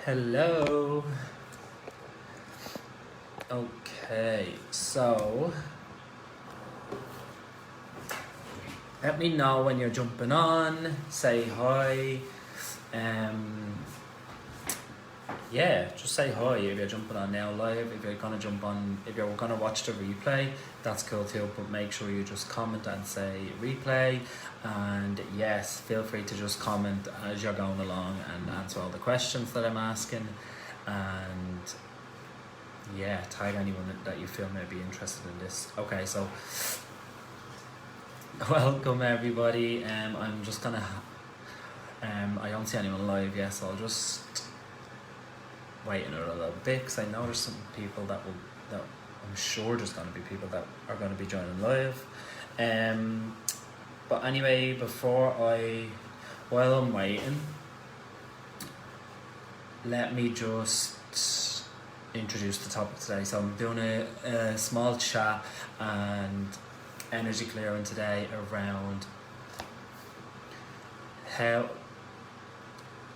Hello. Okay, so let me know when you're jumping on. Say hi. Yeah, just say hi if you're jumping on now live. If you're gonna jump on, if you're gonna watch the replay, that's cool too. But make sure you just comment and say replay. And yes, feel free to just comment as you're going along and answer all the questions that I'm asking. And yeah, tag anyone that you feel may be interested in this. Okay, so welcome everybody. I'm just gonna. I don't see anyone live yet, so I'll just wait another little bit because I know there's some people that I'm sure there's going to be people that are going to be joining live. But anyway, while I'm waiting, let me just introduce the topic today. So I'm doing a small chat and energy clearing today around how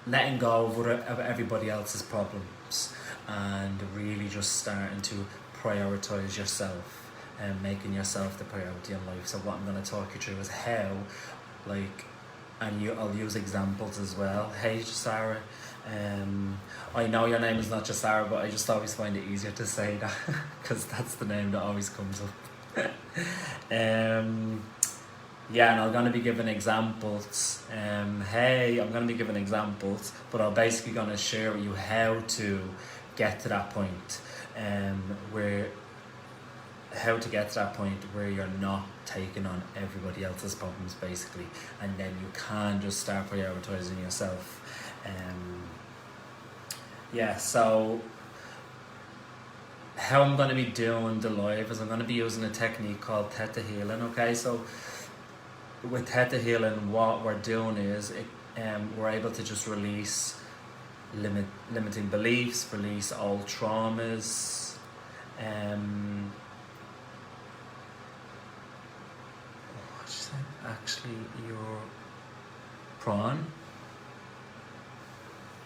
letting go of everybody else's problems and really just starting to prioritise yourself and making yourself the priority in life. So what I'm going to talk you through is how, I'll use examples as well. Hey Sarah, I know your name is not just Sarah, but I just always find it easier to say that because that's the name that always comes up. Yeah, and I'm going to be giving examples. I'm going to be giving examples, but I'm basically going to share with you how to get to that point, where you're not taking on everybody else's problems, basically, and then you can just start prioritizing yourself. So how I'm going to be doing the live is I'm going to be using a technique called Tether Healing. Okay, so with Tether Healing, what we're doing is we're able to just release limiting beliefs, release old traumas. Actually, your prawn.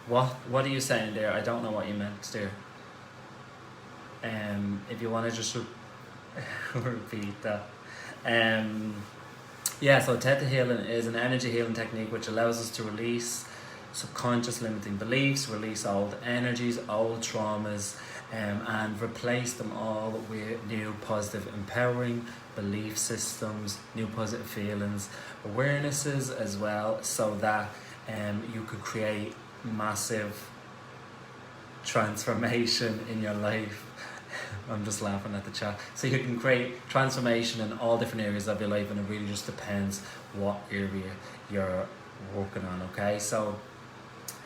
What are you saying there? I don't know what you meant there. If you want to just repeat that. So Tether Healing is an energy healing technique which allows us to release subconscious limiting beliefs, release old energies, old traumas, and replace them all with new positive empowering belief systems, new positive feelings, awarenesses as well, so that you could create massive transformation in your life. I'm just laughing at the chat. So you can create transformation in all different areas of your life, and it really just depends what area you're working on. Okay, so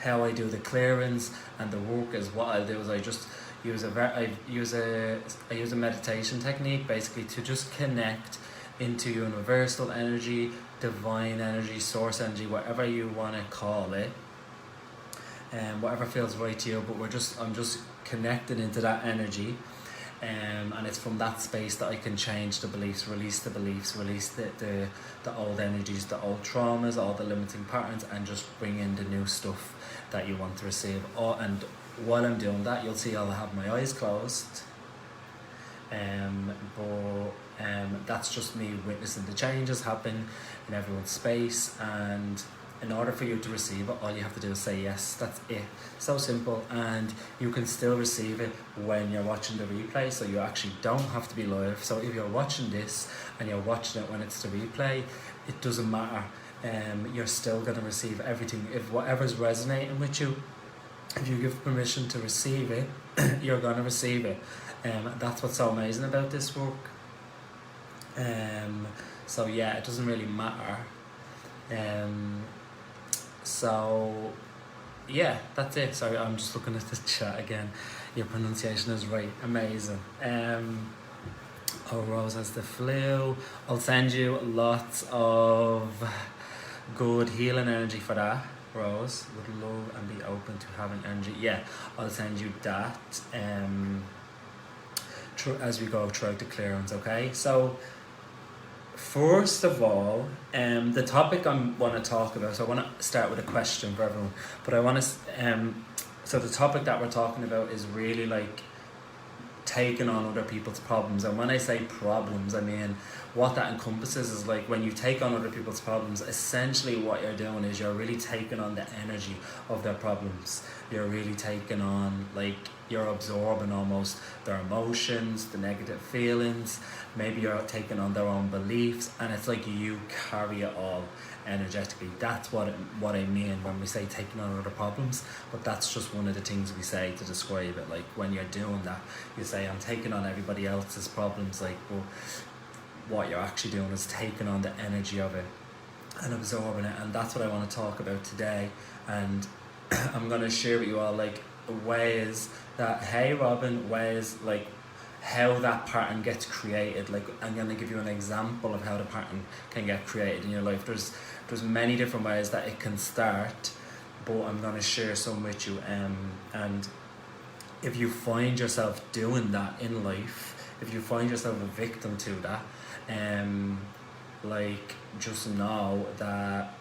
how I do the clearance and the work is what I'll do is I just use I use a meditation technique, basically, to just connect into universal energy, divine energy, source energy, whatever you want to call it, and whatever feels right to you. But I'm just connected into that energy. And it's from that space that I can change the beliefs, release the old energies, the old traumas, all the limiting patterns, and just bring in the new stuff that you want to receive. And while I'm doing that, you'll see I'll have my eyes closed. That's just me witnessing the changes happen in everyone's space, and in order for you to receive it, all you have to do is say yes. That's it. So simple. And you can still receive it when you're watching the replay, so you actually don't have to be live. So if you're watching this and you're watching it when it's the replay, it doesn't matter. You're still going to receive everything. If whatever's resonating with you, if you give permission to receive it, you're going to receive it. That's what's so amazing about this work. So yeah, it doesn't really matter. So yeah, that's it. Sorry, I'm just looking at the chat again. Your pronunciation is right. Amazing. Rose has the flu. I'll send you lots of good healing energy for that, Rose. Would love and be open to having energy. Yeah, I'll send you that as we go throughout the clearance. Okay, so first of all, the topic I want to talk about, so I want to start with a question for everyone, but I want to So the topic that we're talking about is really like taking on other people's problems. And when I say problems, I mean what that encompasses is like when you take on other people's problems, essentially what you're doing is you're really taking on the energy of their problems. You're really taking on, like, you're absorbing almost their emotions, the negative feelings. Maybe you're taking on their own beliefs, and it's like you carry it all energetically. That's what I mean when we say taking on other problems. But that's just one of the things we say to describe it. Like when you're doing that, you say, I'm taking on everybody else's problems. Like, well, what you're actually doing is taking on the energy of it and absorbing it. And that's what I want to talk about today. And I'm going to share with you all like ways that, hey Robin, ways like how that pattern gets created. Like I'm going to give you an example of how the pattern can get created in your life. There's many different ways that it can start, but I'm going to share some with you. And if you find yourself doing that in life, if you find yourself a victim to that, like just know that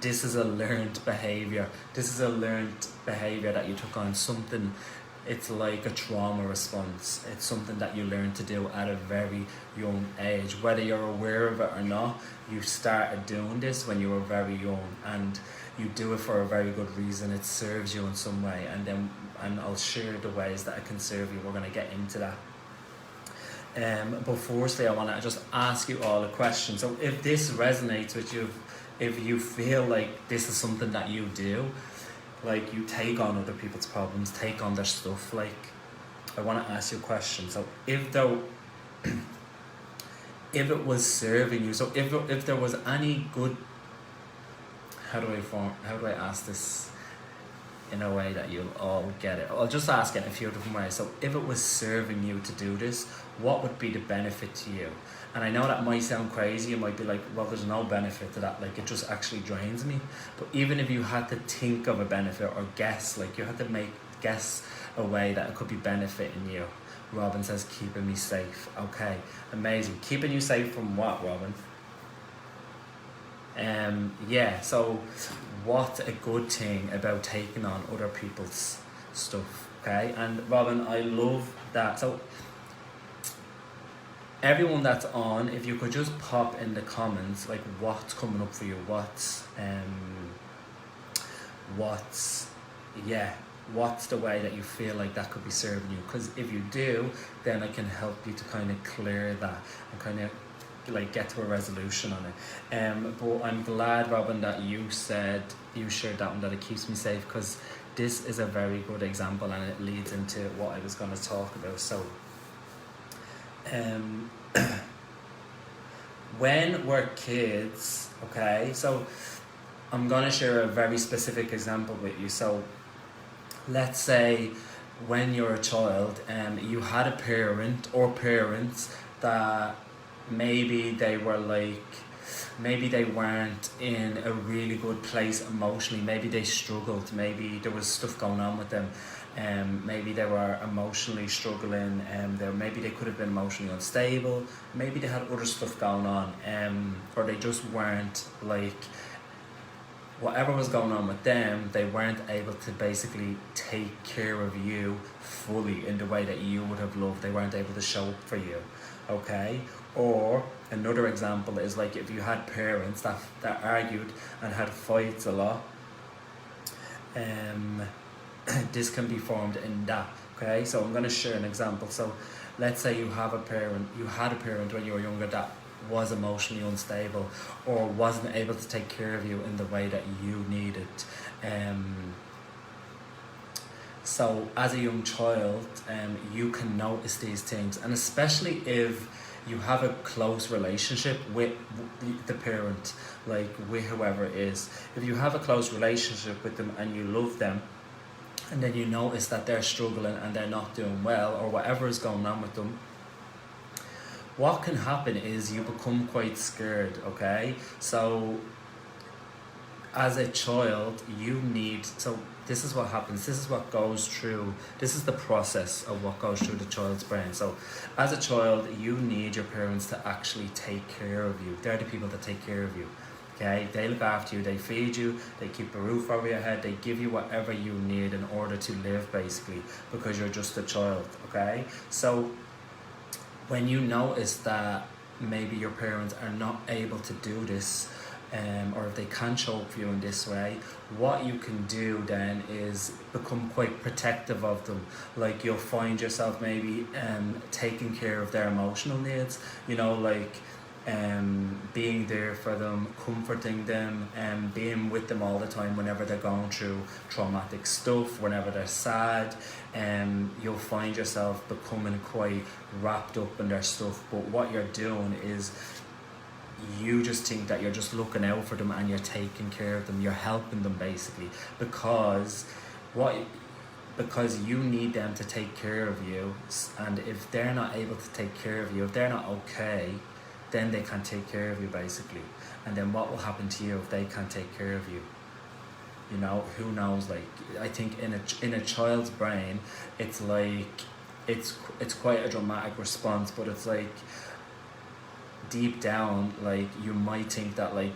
this is a learned behavior. This is a learned behavior that you took on something. It's like a trauma response. It's something that you learn to do at a very young age. Whether you're aware of it or not, you started doing this when you were very young, and you do it for a very good reason. It serves you in some way, and I'll share the ways that it can serve you. We're going to get into that. But firstly, I want to just ask you all a question. So if this resonates with you, if you feel like this is something that you do, like you take on other people's problems, take on their stuff, like I want to ask you a question. So if it was serving you, so if there was any good, how do I ask this in a way that you'll all get it? I'll just ask it in a few different ways. So if it was serving you to do this, what would be the benefit to you? And I know that might sound crazy. You might be like, well, there's no benefit to that. Like, it just actually drains me. But even if you had to think of a benefit or guess, like you had to guess a way that it could be benefiting you. Robin says, keeping me safe. Okay, amazing. Keeping you safe from what, Robin? Yeah, so what's a good thing about taking on other people's stuff? Okay, and Robin, I love that. So everyone that's on, if you could just pop in the comments like what's coming up for you, what's the way that you feel like that could be serving you, because if you do, then I can help you to kind of clear that and kind of like get to a resolution on it. But I'm glad, Robin, that you shared that one, that it keeps me safe, because this is a very good example and it leads into what I was going to talk about. So when we're kids, okay, so I'm going to share a very specific example with you. So let's say when you're a child, you had a parent or parents that maybe they weren't in a really good place emotionally. Maybe they struggled. Maybe there was stuff going on with them. Maybe they were emotionally struggling. Maybe they could have been emotionally unstable. Maybe they had other stuff going on. Or they just weren't, like, whatever was going on with them, they weren't able to basically take care of you fully in the way that you would have loved. They weren't able to show up for you, okay? Or another example is like if you had parents that argued and had fights a lot, this can be formed in that, okay? So I'm going to share an example. So let's say you had a parent when you were younger that was emotionally unstable or wasn't able to take care of you in the way that you needed. So as a young child, you can notice these things, and especially if you have a close relationship with the parent, like with whoever it is. If you have a close relationship with them and you love them, and then you notice that they're struggling and they're not doing well, or whatever is going on with them, what can happen is you become quite scared, okay? So as a child, this is what happens, this is what goes through, this is the process of what goes through the child's brain. So as a child, you need your parents to actually take care of you. They're the people that take care of you, Okay, they look after you, they feed you, they keep a roof over your head, they give you whatever you need in order to live, basically, because you're just a child. Okay, so when you notice that maybe your parents are not able to do this, or if they can't show up for you in this way, what you can do then is become quite protective of them. Like, you'll find yourself maybe taking care of their emotional needs, you know, like being there for them, comforting them, and being with them all the time whenever they're going through traumatic stuff, whenever they're sad. You'll find yourself becoming quite wrapped up in their stuff, but what you're doing is you just think that you're just looking out for them and you're taking care of them, you're helping them, basically, because you need them to take care of you. And if they're not able to take care of you, if they're not okay, then they can't take care of you, basically. And then what will happen to you if they can't take care of you? You know, who knows? Like, I think in a child's brain, it's like it's quite a dramatic response, but it's like deep down, like, you might think that, like,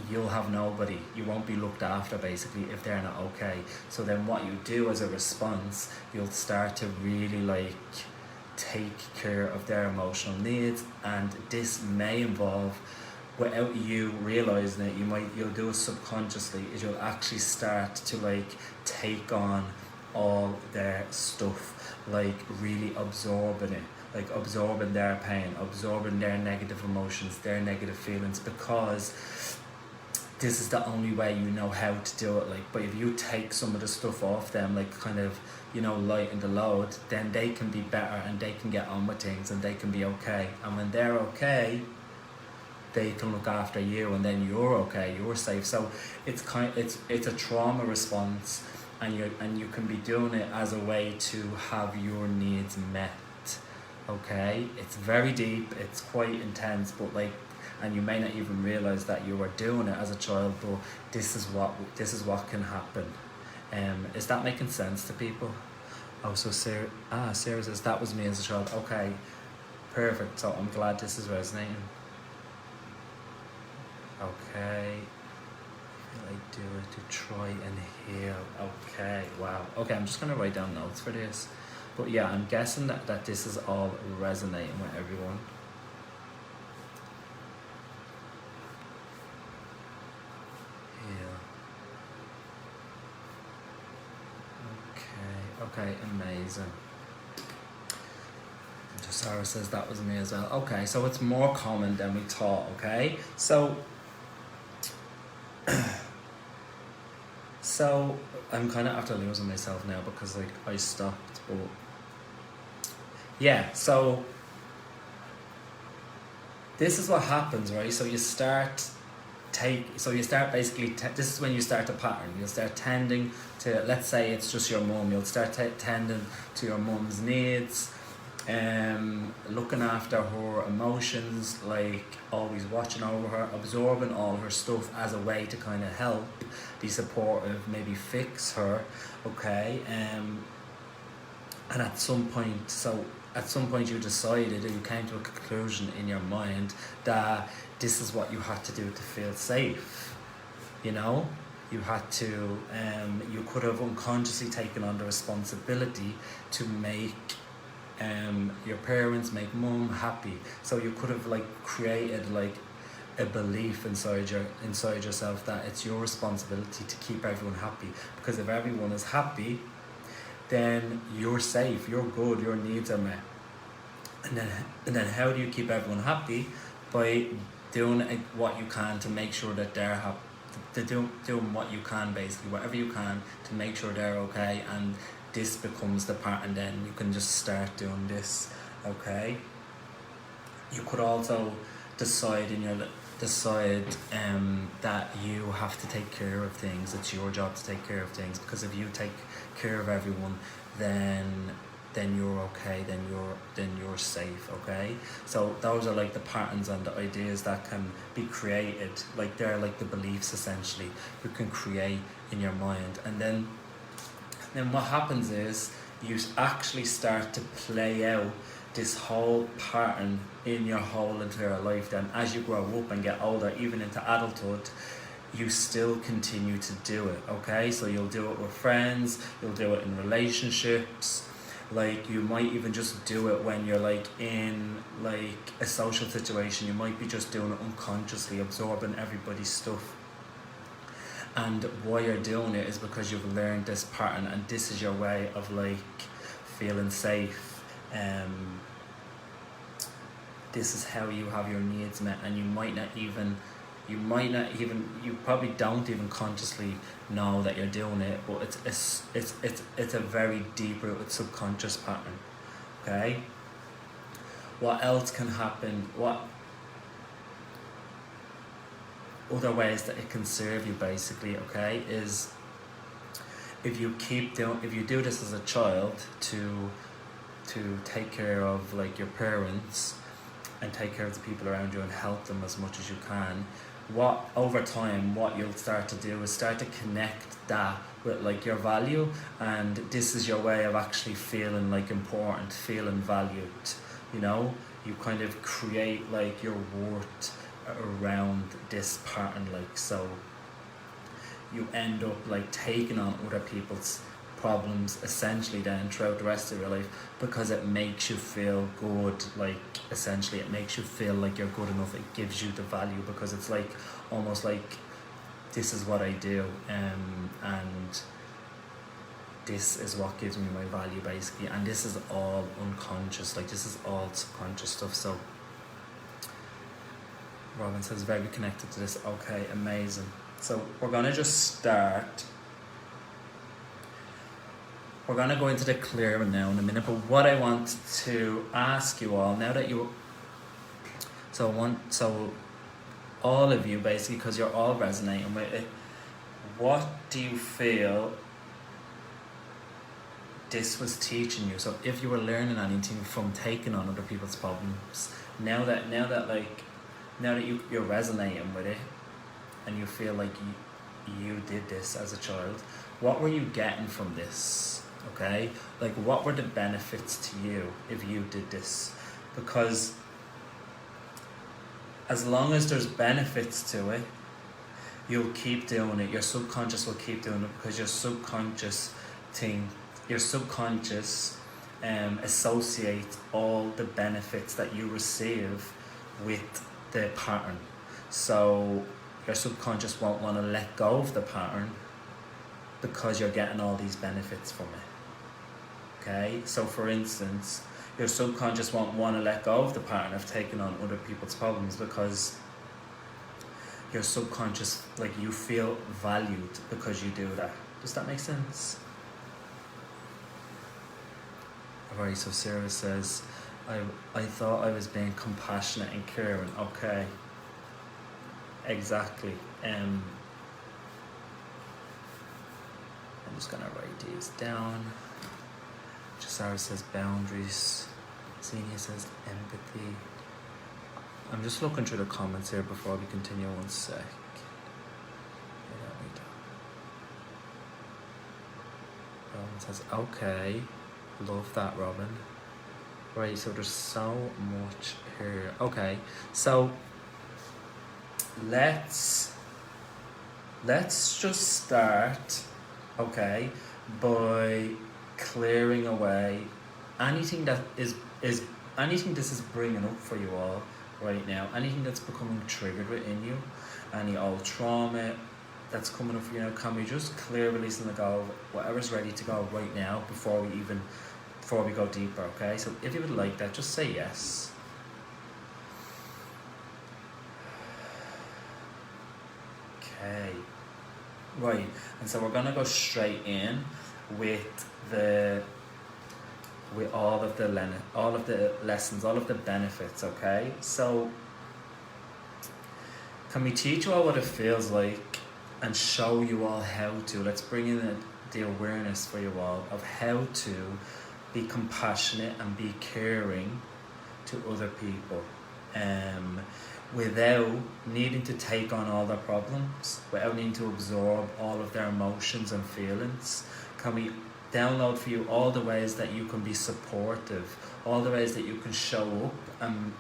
you'll have nobody, you won't be looked after, basically, if they're not okay. So then what you do as a response, you'll start to really, like, take care of their emotional needs. And this may involve, without you realizing it, you'll do it subconsciously, is you'll actually start to, like, take on all their stuff, like, really absorbing it, like absorbing their pain, absorbing their negative emotions, their negative feelings, because this is the only way you know how to do it. Like, but if you take some of the stuff off them, like, kind of, you know, lighten the load, then they can be better and they can get on with things and they can be okay. And when they're okay, they can look after you, and then you're okay, you're safe. So it's a trauma response, and you can be doing it as a way to have your needs met. Okay, it's very deep, it's quite intense, but, like, and you may not even realize that you were doing it as a child, but this is what can happen. Is that making sense to people? Oh, so Sarah says that was me as a child. Okay, perfect. So I'm glad this is resonating. Okay, I do it to try and heal. Okay, wow. Okay, I'm just gonna write down notes for this. But yeah, I'm guessing that this is all resonating with everyone. Yeah. Okay, amazing. Sarah says that was me as well. Okay, so it's more common than we thought, okay? So I'm kind of after losing myself now, because, like, I stopped, but yeah, so this is what happens, right? So you start basically, this is when you start a pattern. You'll start tending to, let's say it's just your mum, you'll start tending to your mum's needs, looking after her emotions, like always watching over her, absorbing all her stuff as a way to kind of help, be supportive, maybe fix her, okay? And at some point you decided, or you came to a conclusion in your mind that this is what you had to do to feel safe. You know, you had to, you could have unconsciously taken on the responsibility to make your parents, make mum happy. So you could have, like, created, like, a belief inside yourself that it's your responsibility to keep everyone happy, because if everyone is happy, then you're safe, you're good, your needs are met. And then how do you keep everyone happy? By doing what you can to make sure that they're happy, doing what you can, basically, whatever you can to make sure they're okay. And this becomes the part, and then you can just start doing this, okay? You could also decide that you have to take care of things. It's your job to take care of things, because if you take care of everyone, then you're okay, then you're safe, okay? So those are, like, the patterns and the ideas that can be created, like, they're like the beliefs, essentially, you can create in your mind. And then what happens is you actually start to play out this whole pattern in your whole entire life, then as you grow up and get older, even into adulthood, you still continue to do it, okay? So you'll do it with friends, you'll do it in relationships, like you might even just do it when you're like in like a social situation. You might be just doing it unconsciously, absorbing everybody's stuff. And why you're doing it is because you've learned this pattern, and this is your way of like feeling safe. This is how you have your needs met, and you probably don't even consciously know that you're doing it, but it's a very deep rooted subconscious pattern. Okay? What else can happen? What other ways that it can serve you, basically, okay, is if you do this as a child to take care of like your parents and take care of the people around you and help them as much as you can, over time what you'll start to do is start to connect that with like your value, and this is your way of actually feeling like important, feeling valued. You kind of create like your worth around this pattern, like, so you end up like taking on other people's problems essentially then throughout the rest of your life, because it makes you feel good. Like essentially it makes you feel like you're good enough. It gives you the value, because it's like almost like, this is what I do, and this is what gives me my value, basically. And this is all unconscious, like this is all subconscious stuff. So Robin says very connected to this. Okay, amazing. So we're gonna go into the clearing now in a minute, but what I want to ask you all now that all of you basically, because you're all resonating with it, what do you feel this was teaching you? So if you were learning anything from taking on other people's problems, now that you're resonating with it and you feel like you did this as a child, what were you getting from this? Okay, like what were the benefits to you if you did this? Because as long as there's benefits to it, you'll keep doing it. Your subconscious will keep doing it, because your subconscious associates all the benefits that you receive with the pattern. So your subconscious won't want to let go of the pattern, because you're getting all these benefits from it. Okay, so for instance, your subconscious won't want to let go of the pattern of taking on other people's problems, because your subconscious, like, you feel valued because you do that. Does that make sense? Alright, so Sarah says, I thought I was being compassionate and caring. Okay, exactly. I'm just gonna write these down. Sarah says boundaries. Xenia says empathy. I'm just looking through the comments here before we continue. One sec. Robin says okay. Love that, Robin. Right, so there's so much here. Okay, so let's just start, okay, by clearing away anything that is anything this is bringing up for you all right now, anything that's becoming triggered within you, any old trauma that's coming up for you now. Can we just clear, release, and let go of whatever's ready to go right now before we go deeper? Okay, so if you would like that, just say yes. Okay, right, and so we're gonna go straight in with all of the lessons, all of the benefits. Okay, so can we teach you all what it feels like and show you all how to? Let's bring in the awareness for you all of how to be compassionate and be caring to other people, without needing to take on all their problems, without needing to absorb all of their emotions and feelings. Can we download for you all the ways that you can be supportive, all the ways that you can show up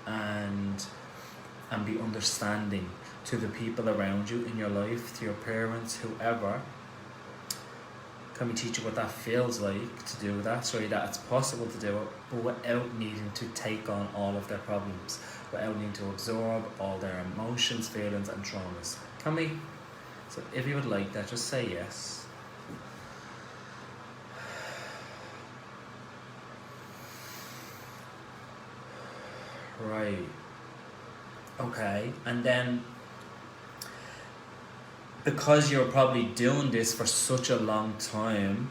and be understanding to the people around you in your life, to your parents, whoever. Can we teach you what that feels like to do that, so that it's possible to do it, but without needing to take on all of their problems, without needing to absorb all their emotions, feelings and traumas. Can we? So if you would like that, just say yes. Right. Okay, and then because you're probably doing this for such a long time,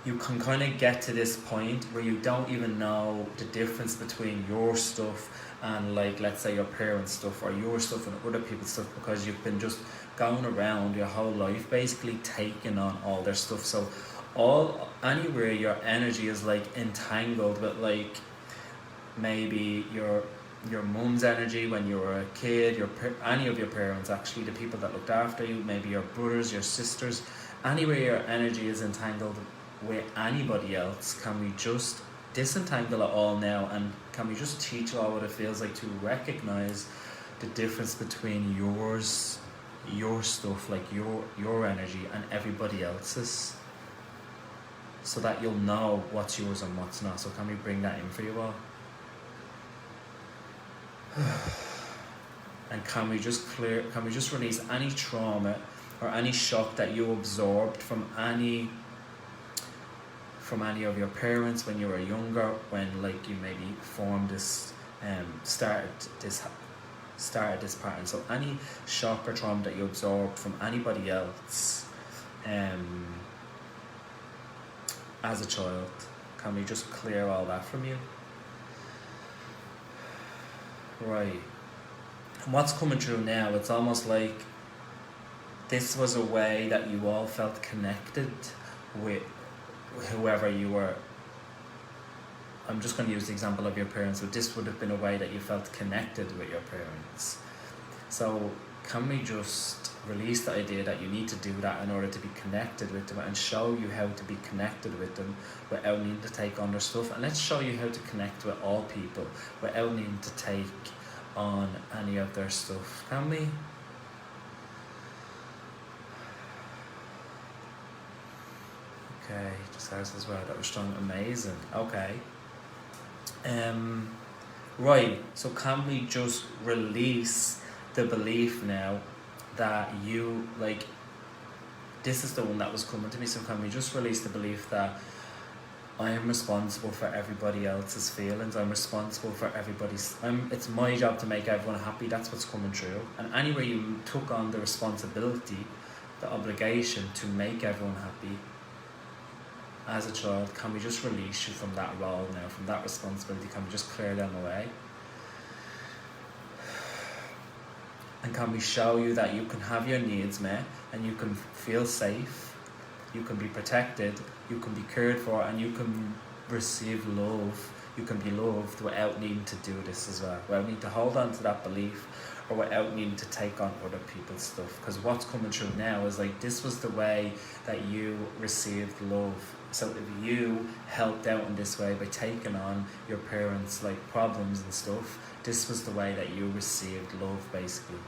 you can kind of get to this point where you don't even know the difference between your stuff and, like, let's say your parents' stuff, or your stuff and other people's stuff, because you've been just going around your whole life basically taking on all their stuff. So anywhere your energy is like entangled with, like, maybe your mum's energy when you were a kid, any of your parents, actually, the people that looked after you, maybe your brothers, your sisters, anywhere your energy is entangled with anybody else, can we just disentangle it all now, and can we just teach you all what it feels like to recognize the difference between your stuff, like your energy, and everybody else's, so that you'll know what's yours and what's not. So can we bring that in for you all? And can we just release any trauma or any shock that you absorbed from any of your parents when you were younger, when, like, you maybe formed this started this pattern. So any shock or trauma that you absorbed from anybody else as a child, can we just clear all that from you? Right. And what's coming through now, it's almost like this was a way that you all felt connected with whoever you were. I'm just going to use the example of your parents. So this would have been a way that you felt connected with your parents. So can we just release the idea that you need to do that in order to be connected with them, and show you how to be connected with them without needing to take on their stuff? And let's show you how to connect with all people without needing to take on any of their stuff. Can we? Okay, just as well. That was strong. Amazing. Okay. Right. So can we just release the belief now that you, like, this is the one that was coming to me. So can we just release the belief that I am responsible for everybody else's feelings. I'm responsible for everybody's. It's my job to make everyone happy. That's what's coming true. And anywhere you took on the responsibility, the obligation to make everyone happy as a child, can we just release you from that role now, from that responsibility? Can we just clear them away? And can we show you that you can have your needs met, and you can feel safe, you can be protected, you can be cared for, and you can receive love. You can be loved without needing to do this as well, without needing to hold on to that belief, or without needing to take on other people's stuff. Because what's coming through now is, like, this was the way that you received love. So if you helped out in this way by taking on your parents', like, problems and stuff, this was the way that you received love, basically.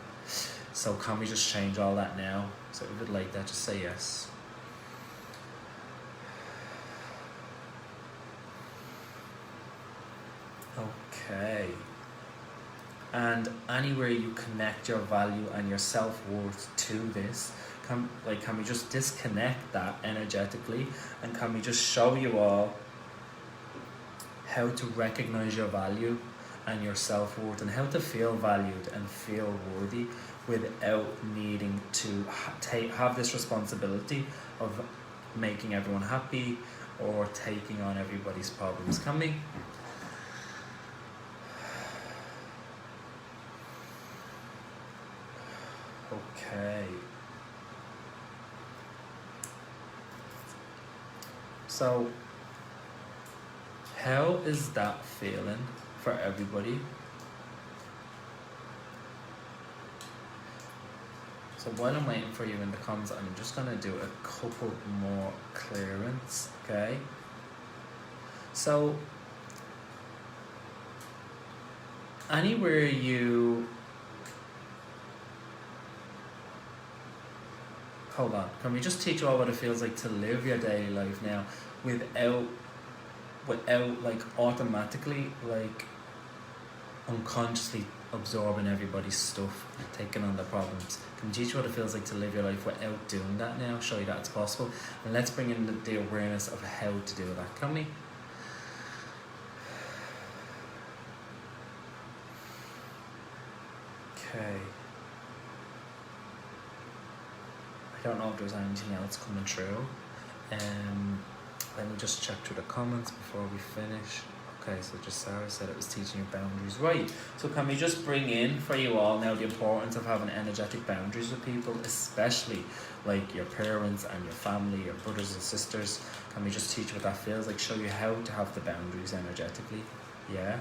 So can we just change all that now? So if you'd like that, just say yes. Okay. And anywhere you connect your value and your self-worth to this, can we just disconnect that energetically, and can we just show you all how to recognize your value and your self-worth, and how to feel valued and feel worthy without needing to have this responsibility of making everyone happy or taking on everybody's problems. Can we? Okay. So, how is that feeling for everybody? So while I'm waiting for you in the comments, I'm just going to do a couple more clearance, okay? So, anywhere you... Hold on, can we just teach you all what it feels like to live your daily life now without like automatically, like unconsciously absorbing everybody's stuff, taking on their problems? Can we teach you what it feels like to live your life without doing that now? Show you that it's possible. And let's bring in the awareness of how to do that, can we? Okay. I don't know if there's anything else coming through. Let me just check through the comments before we finish. Okay, so just Sarah said it was teaching you boundaries. Right, so can we just bring in for you all now the importance of having energetic boundaries with people, especially like your parents and your family, your brothers and sisters. Can we just teach what that feels like, show you how to have the boundaries energetically? Yeah.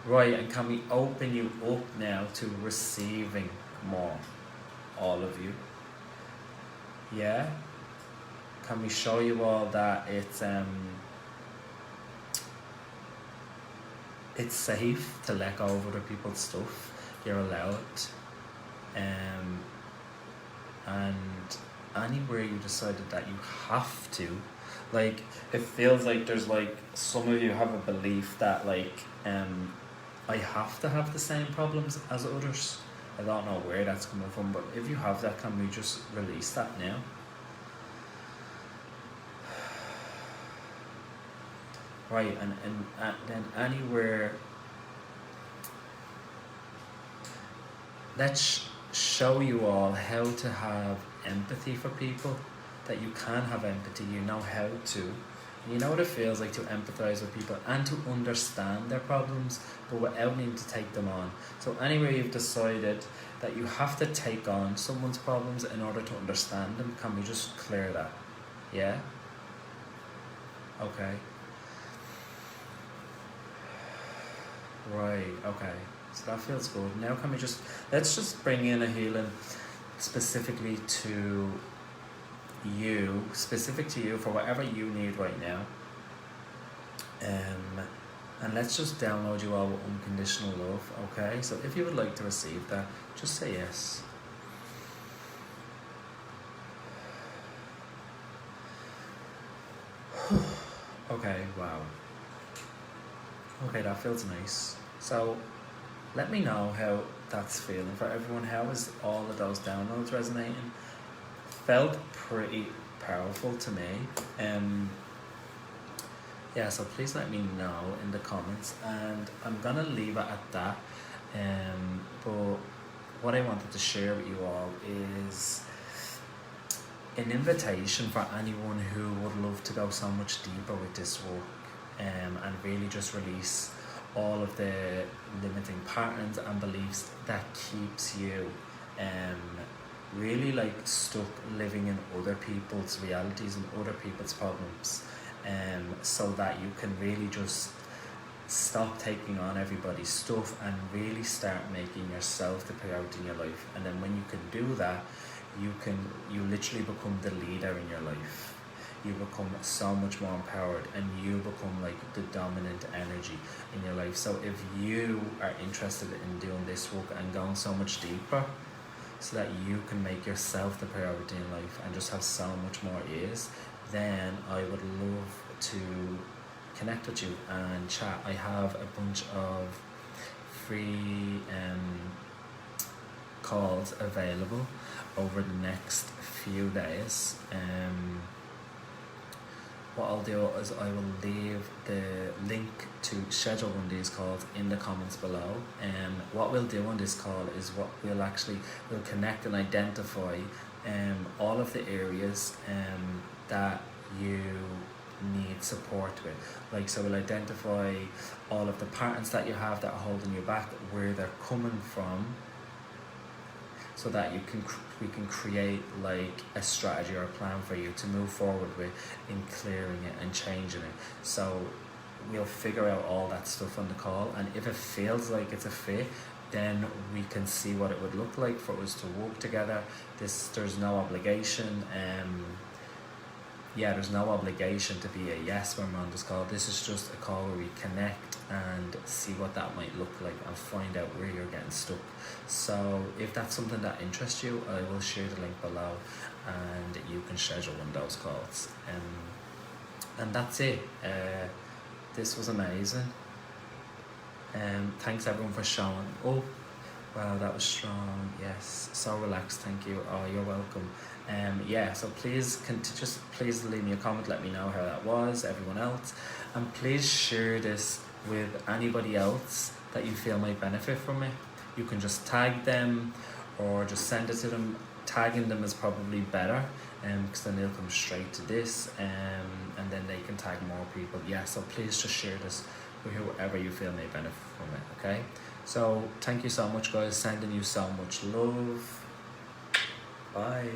Right, and can we open you up now to receiving more? All of you. Yeah? Can we show you all that it's safe to let go of other people's stuff? You're allowed. And anywhere you decided that you have to, like, it feels like there's like some of you have a belief that like I have to have the same problems as others. I don't know where that's coming from, but if you have that, can we just release that now? Right, and then anywhere, let's show you all how to have empathy for people, that you can have empathy, you know how to. You know what it feels like to empathize with people and to understand their problems, but without needing to take them on. So anywhere you've decided that you have to take on someone's problems in order to understand them, can we just clear that? Yeah? Okay. Right, okay. So that feels good. Now can we just, let's just bring in a healing specifically to you, specific to you for whatever you need right now, and let's just download you all with unconditional love. Okay, so if you would like to receive that, just say yes. Okay, wow. Okay, that feels nice. So let me know how that's feeling for everyone. How is all of those downloads resonating? Felt pretty powerful to me. Yeah, so please let me know in the comments, and I'm gonna leave it at that. But what I wanted to share with you all is an invitation for anyone who would love to go so much deeper with this work, and really just release all of the limiting patterns and beliefs that keeps you really like stuck living in other people's realities and other people's problems, so that you can really just stop taking on everybody's stuff and really start making yourself the priority in your life. And then when you can do that, you literally become the leader in your life. You become so much more empowered, and you become like the dominant energy in your life. So if you are interested in doing this work and going so much deeper, so that you can make yourself the priority in life and just have so much more ease, then I would love to connect with you and chat. I have a bunch of free calls available over the next few days. What I'll do is I will leave the link to schedule one of these calls in the comments below. And what we'll do on this call is we'll connect and identify all of the areas that you need support with. Like, so we'll identify all of the patterns that you have that are holding you back, where they're coming from, so that we can create like a strategy or a plan for you to move forward with in clearing it and changing it. So we'll figure out all that stuff on the call, and if it feels like it's a fit, then we can see what it would look like for us to work together. There's no obligation. There's no obligation to be a yes when we're on this call. This is just a call where we connect and see what that might look like and find out where you're getting stuck. So if that's something that interests you, I will share the link below and you can schedule one of those calls. And that's it. This was amazing. Thanks everyone for showing up. Wow, that was strong. Yes, so relaxed. Thank you. Oh, you're welcome. So please please leave me a comment. Let me know how that was. Everyone else, and please share this with anybody else that you feel might benefit from it. You can just tag them or just send it to them. Tagging them is probably better, because then they'll come straight to this, and then they can tag more people. So please just share this with whoever you feel may benefit from it. Okay. So thank you so much, guys. Sending you so much love. Bye.